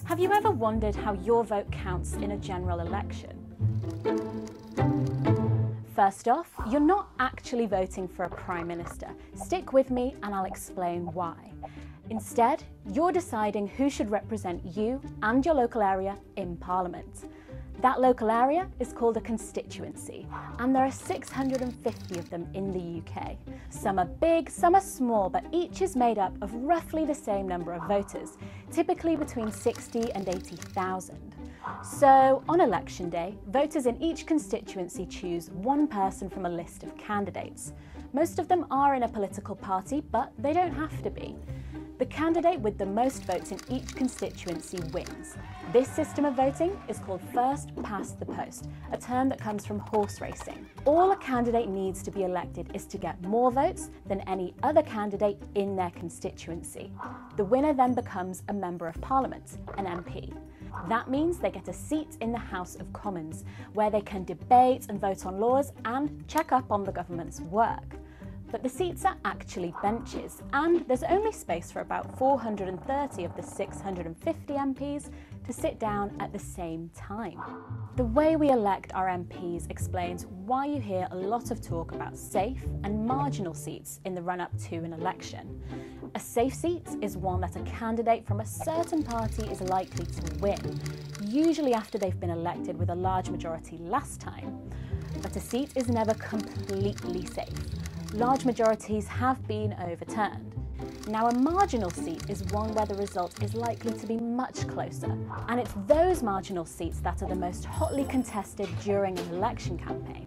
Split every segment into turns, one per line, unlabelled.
Have you ever wondered how your vote counts in a general election? First off, you're not actually voting for a Prime Minister. Stick with me and I'll explain why. Instead, you're deciding who should represent you and your local area in Parliament. That local area is called a constituency, and there are 650 of them in the UK. Some are big, some are small, but each is made up of roughly the same number of voters, typically between 60 and 80,000. So, on election day, voters in each constituency choose one person from a list of candidates. Most of them are in a political party, but they don't have to be. The candidate with the most votes in each constituency wins. This system of voting is called first past the post, a term that comes from horse racing. All a candidate needs to be elected is to get more votes than any other candidate in their constituency. The winner then becomes a Member of Parliament, an MP. That means they get a seat in the House of Commons, where they can debate and vote on laws and check up on the government's work. But the seats are actually benches, and there's only space for about 430 of the 650 MPs to sit down at the same time. The way we elect our MPs explains why you hear a lot of talk about safe and marginal seats in the run-up to an election. A safe seat is one that a candidate from a certain party is likely to win, usually after they've been elected with a large majority last time. But a seat is never completely safe. Large majorities have been overturned. Now, a marginal seat is one where the result is likely to be much closer, and it's those marginal seats that are the most hotly contested during an election campaign.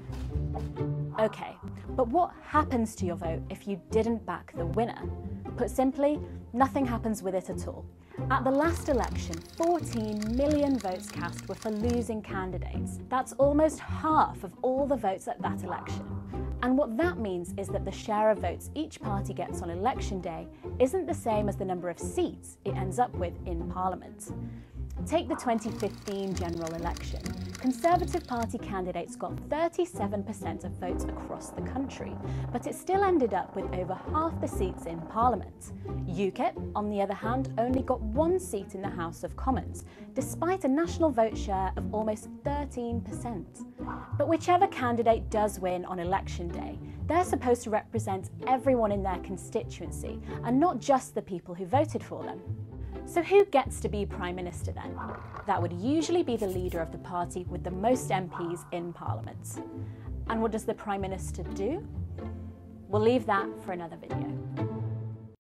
Okay, but what happens to your vote if you didn't back the winner? Put simply, nothing happens with it at all. At the last election, 14 million votes cast were for losing candidates. That's almost half of all the votes at that election. And what that means is that the share of votes each party gets on election day isn't the same as the number of seats it ends up with in Parliament. Take the 2015 general election. Conservative Party candidates got 37% of votes across the country, but it still ended up with over half the seats in Parliament. UKIP, on the other hand, only got one seat in the House of Commons, despite a national vote share of almost 13%. But whichever candidate does win on election day, they're supposed to represent everyone in their constituency, and not just the people who voted for them. So who gets to be Prime Minister then? That would usually be the leader of the party with the most MPs in Parliament. And what does the Prime Minister do? We'll leave that for another video.